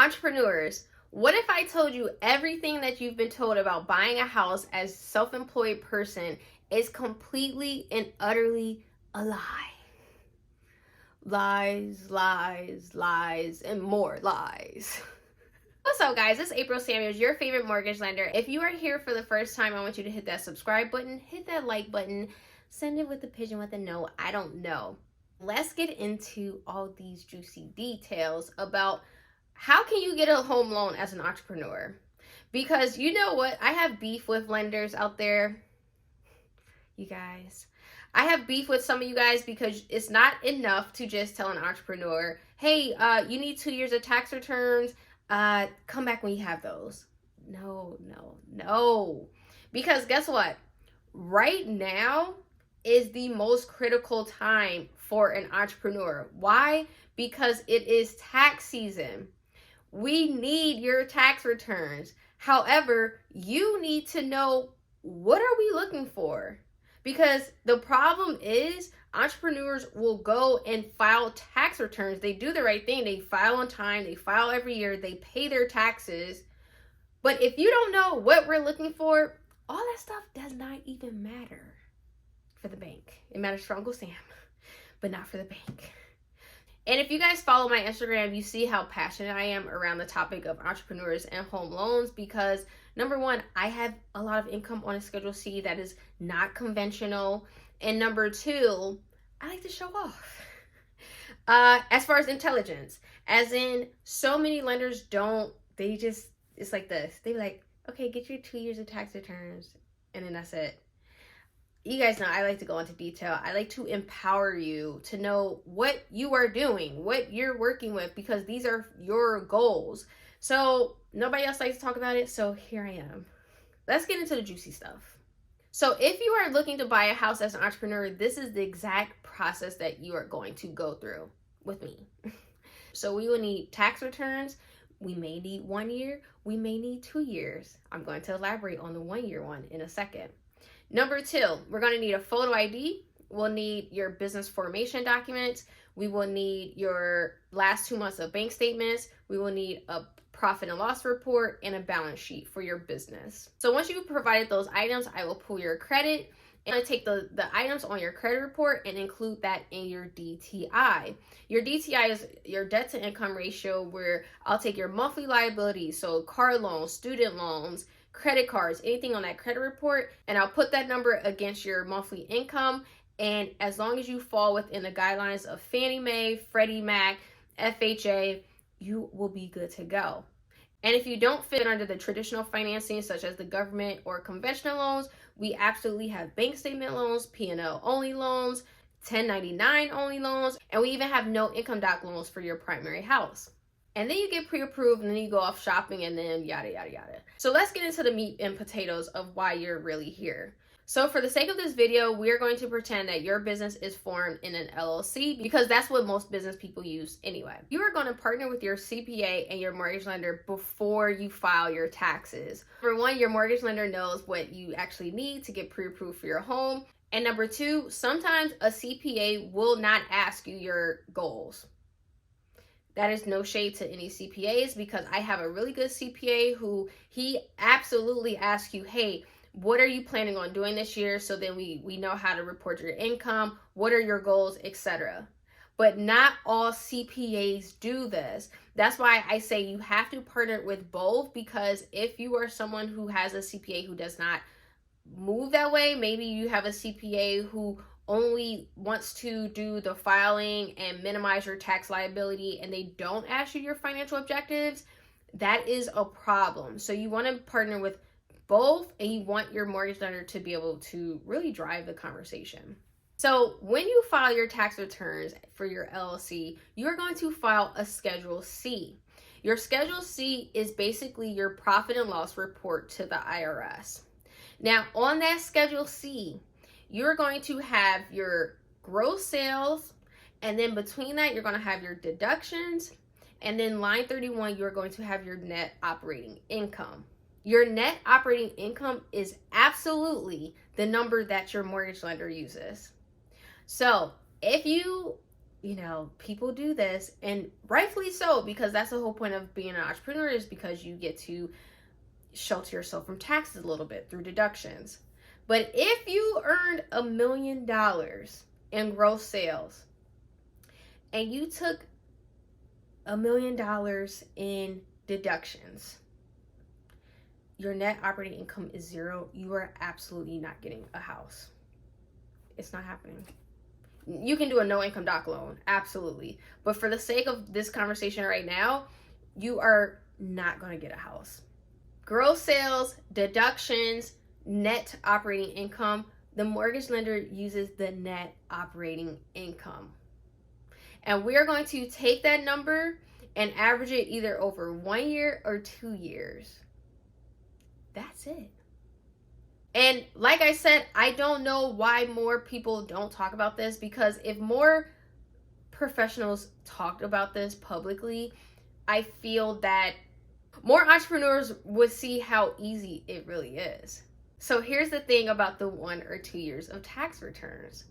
Entrepreneurs, what if I told you everything that you've been told about buying a house as a self-employed person is completely and utterly a lie? Lies, lies, lies, and more lies. What's up, guys? It's April Samuels, your favorite mortgage lender. If you are here for the first time, I want you to hit that subscribe button, hit that like button, send it with a pigeon with a note. I don't know. Let's get into all these juicy details about how can you get a home loan as an entrepreneur? Because you know what? I have beef with lenders out there. You guys. I have beef with some of you guys because it's not enough to just tell an entrepreneur, hey, you need 2 years of tax returns. Come back when you have those. No. Because guess what? Right now is the most critical time for an entrepreneur. Why? Because it is tax season. We need your tax returns. However, you need to know, what are we looking for? Because the problem is entrepreneurs will go and file tax returns. They do the right thing. They file on time. They file every year. They pay their taxes. But if you don't know what we're looking for, all that stuff does not even matter for the bank. It matters for Uncle Sam, but not for the bank. And if you guys follow my Instagram, you see how passionate I am around the topic of entrepreneurs and home loans because, number one, I have a lot of income on a Schedule C that is not conventional. And number two, I like to show off. As far as intelligence, as in so many lenders don't, it's like this. They be like, okay, get your 2 years of tax returns. And then that's it. You guys know I like to go into detail. I like to empower you to know what you are doing, what you're working with, because these are your goals. So nobody else likes to talk about it, so here I am. Let's get into the juicy stuff. So if you are looking to buy a house as an entrepreneur, this is the exact process that you are going to go through with me. So we will need tax returns. We may need 1 year. We may need 2 years. I'm going to elaborate on the 1 year one in a second. Number two, we're going to need a photo ID. We'll need your business formation documents. We will need your last 2 months of bank statements. We will need a profit and loss report and a balance sheet for your business. So once you've provided those items, I will pull your credit and I take the items on your credit report and include that in your DTI. Your DTI is your debt to income ratio, where I'll take your monthly liabilities, so car loans, student loans, credit cards, anything on that credit report, and I'll put that number against your monthly income. And as long as you fall within the guidelines of Fannie Mae, Freddie Mac, FHA, you will be good to go. And if you don't fit under the traditional financing, such as the government or conventional loans, we absolutely have bank statement loans, P&L only loans, 1099 only loans, and we even have no income doc loans for your primary house. And then you get pre-approved and then you go off shopping and then yada, yada, yada. So let's get into the meat and potatoes of why you're really here. So for the sake of this video, we're going to pretend that your business is formed in an LLC because that's what most business people use anyway. You are going to partner with your CPA and your mortgage lender before you file your taxes. Number one, your mortgage lender knows what you actually need to get pre-approved for your home. And number two, sometimes a CPA will not ask you your goals. That is no shade to any CPAs because I have a really good CPA who he absolutely asks you, hey, what are you planning on doing this year? So then we know how to report your income, what are your goals, etc. But not all CPAs do this. That's why I say you have to partner with both, because if you are someone who has a CPA who does not move that way, maybe you have a CPA who only wants to do the filing and minimize your tax liability and they don't ask you your financial objectives, that is a problem. So you want to partner with both and you want your mortgage lender to be able to really drive the conversation. So when you file your tax returns for your LLC, you're going to file a Schedule C. Your Schedule C is basically your profit and loss report to the IRS. Now on that Schedule C, you're going to have your gross sales, and then between that, you're going to have your deductions, and then line 31, you're going to have your net operating income. Your net operating income is absolutely the number that your mortgage lender uses. So if you people do this, and rightfully so, because that's the whole point of being an entrepreneur, is because you get to shelter yourself from taxes a little bit through deductions. But if you earned $1 million in gross sales and you took $1 million in deductions, your net operating income is zero. You are absolutely not getting a house. It's not happening. You can do a no income doc loan, absolutely. But for the sake of this conversation right now, you are not going to get a house. Gross sales, deductions, net operating income. The mortgage lender uses the net operating income. And we are going to take that number and average it either over 1 year or 2 years. That's it. And like I said, I don't know why more people don't talk about this, because if more professionals talked about this publicly, I feel that more entrepreneurs would see how easy it really is. So here's the thing about the 1 or 2 years of tax returns.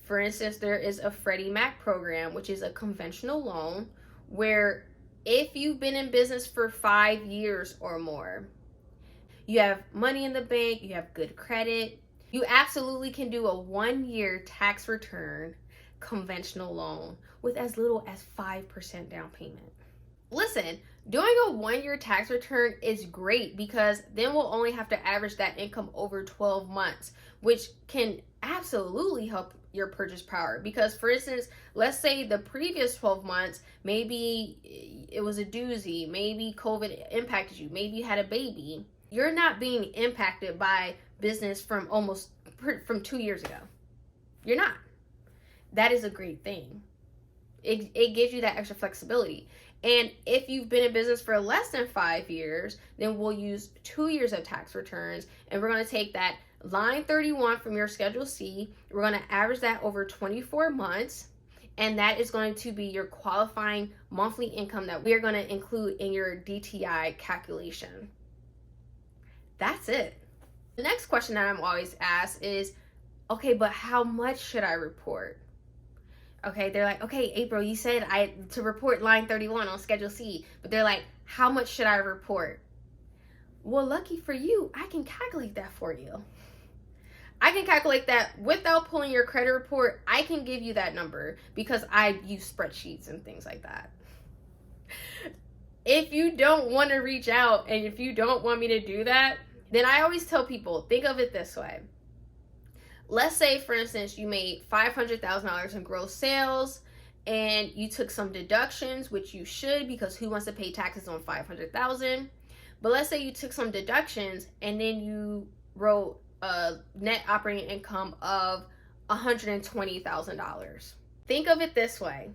For instance, there is a Freddie Mac program, which is a conventional loan where if you've been in business for 5 years or more, you have money in the bank, you have good credit, you absolutely can do a 1 year tax return conventional loan with as little as 5% down payment. Listen, doing a 1 year tax return is great, because then we'll only have to average that income over 12 months, which can absolutely help your purchase power. Because for instance, let's say the previous 12 months, maybe it was a doozy, maybe COVID impacted you, maybe you had a baby. You're not being impacted by business from 2 years ago. You're not. That is a great thing. It gives you that extra flexibility. And if you've been in business for less than 5 years, then we'll use 2 years of tax returns, and we're going to take that line 31 from your Schedule C. We're going to average that over 24 months, and that is going to be your qualifying monthly income that we are going to include in your DTI calculation. That's it. The next question that I'm always asked is, okay, but how much should I report? Okay, they're like, okay, April, you said to report line 31 on Schedule C, but they're like, how much should I report? Well, lucky for you, I can calculate that for you. I can calculate that without pulling your credit report. I can give you that number because I use spreadsheets and things like that. If you don't want to reach out and if you don't want me to do that, then I always tell people, think of it this way. Let's say, for instance, you made $500,000 in gross sales and you took some deductions, which you should, because who wants to pay taxes on $500,000? But let's say you took some deductions and then you wrote a net operating income of $120,000. Think of it this way.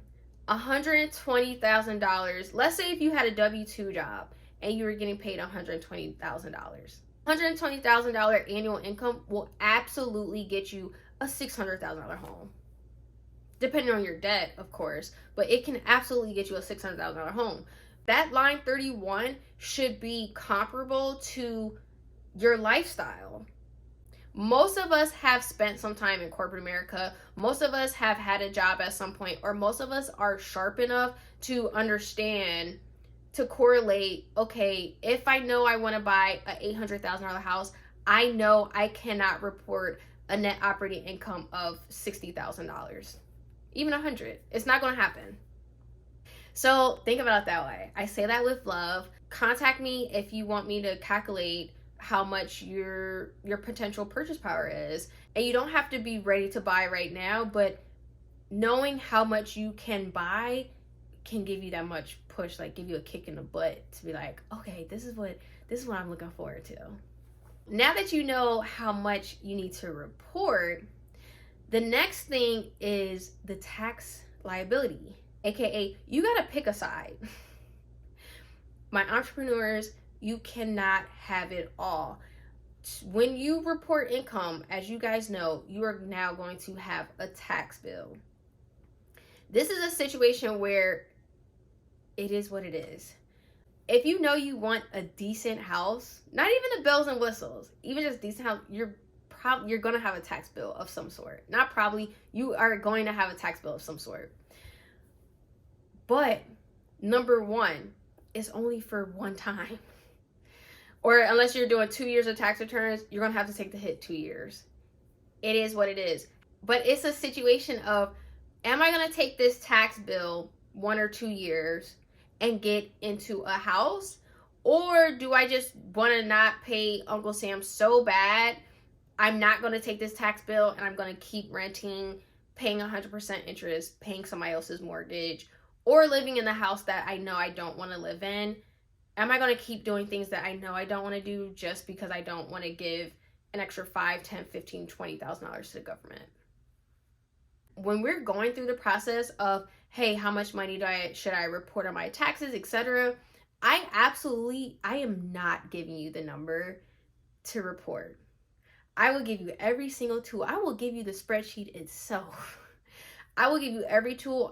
$120,000. Let's say if you had a W-2 job and you were getting paid $120,000. $120,000 annual income will absolutely get you a $600,000 home. Depending on your debt, of course, but it can absolutely get you a $600,000 home. That line 31 should be comparable to your lifestyle. Most of us have spent some time in corporate America. Most of us have had a job at some point, or most of us are sharp enough to understand, to correlate, okay, if I know I want to buy an $800,000 house, I know I cannot report a net operating income of $60,000. Even $100,000. It's not going to happen. So think about it that way. I say that with love. Contact me if you want me to calculate how much your potential purchase power is. And you don't have to be ready to buy right now, but knowing how much you can buy can give you that much push, like give you a kick in the butt to be like, okay, this is what I'm looking forward to. Now that you know how much you need to report, the next thing is the tax liability, aka you gotta pick a side. My entrepreneurs, you cannot have it all. When you report income, as you guys know, you are now going to have a tax bill. This is a situation where it is what it is. If you know you want a decent house, not even the bells and whistles, even just decent house, you're you're going to have a tax bill of some sort. Not probably, you are going to have a tax bill of some sort. But number one, it's only for one time. Or unless you're doing 2 years of tax returns, you're going to have to take the hit 2 years. It is what it is. But it's a situation of, am I going to take this tax bill 1 or 2 years and get into a house? Or do I just want to not pay Uncle Sam so bad, I'm not going to take this tax bill and I'm going to keep renting, paying 100% interest, paying somebody else's mortgage, or living in the house that I know I don't want to live in? Am I going to keep doing things that I know I don't want to do just because I don't want to give an extra $5, $10, $15, $20,000 to the government? When we're going through the process of, hey, how much money should I report on my taxes, etc., I am not giving you the number to report. I will give you every single tool. I will give you the spreadsheet itself. I will give you every tool.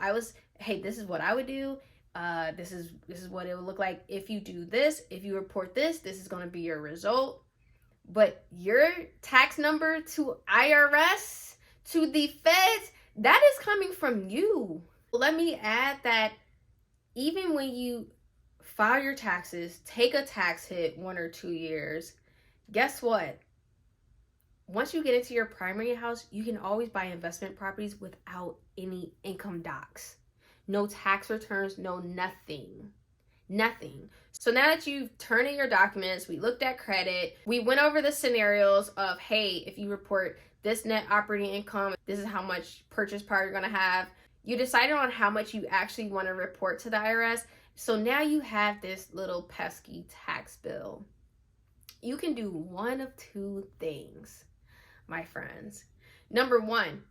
Hey, this is what I would do. This is what it would look like if you do this. If you report this, this is going to be your result. But your tax number to IRS, to the feds, that is coming from you. Let me add that even when you file your taxes, take a tax hit 1 or 2 years, guess what? Once you get into your primary house, you can always buy investment properties without any income docs. No tax returns, no nothing. Nothing. So now that you've turned in your documents, we looked at credit, we went over the scenarios of, hey, if you report this net operating income, this is how much purchase power you're going to have. You decided on how much you actually want to report to the IRS. So now you have this little pesky tax bill. You can do one of two things, my friends. Number one,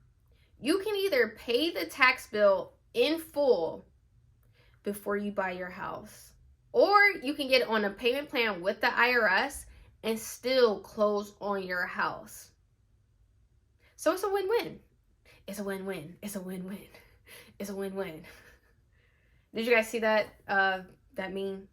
you can either pay the tax bill in full before you buy your house, or you can get on a payment plan with the IRS and still close on your house. So it's a win-win. It's a win-win. It's a win-win. It's a win-win. Did you guys see that meme?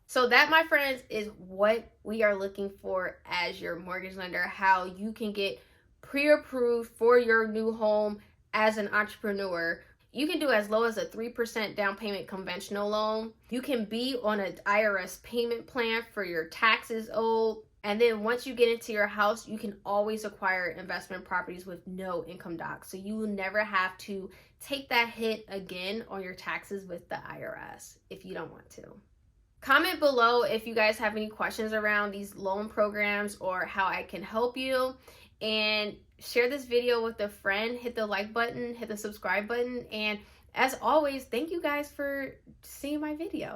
So that, my friends, is what we are looking for as your mortgage lender, how you can get pre-approved for your new home as an entrepreneur. You can do as low as a 3% down payment conventional loan. You can be on an IRS payment plan for your taxes owed. And then once you get into your house, you can always acquire investment properties with no income docs. So you will never have to take that hit again on your taxes with the IRS if you don't want to. Comment below if you guys have any questions around these loan programs or how I can help you. And share this video with a friend. Hit the like button, hit the subscribe button. And as always, thank you guys for seeing my video.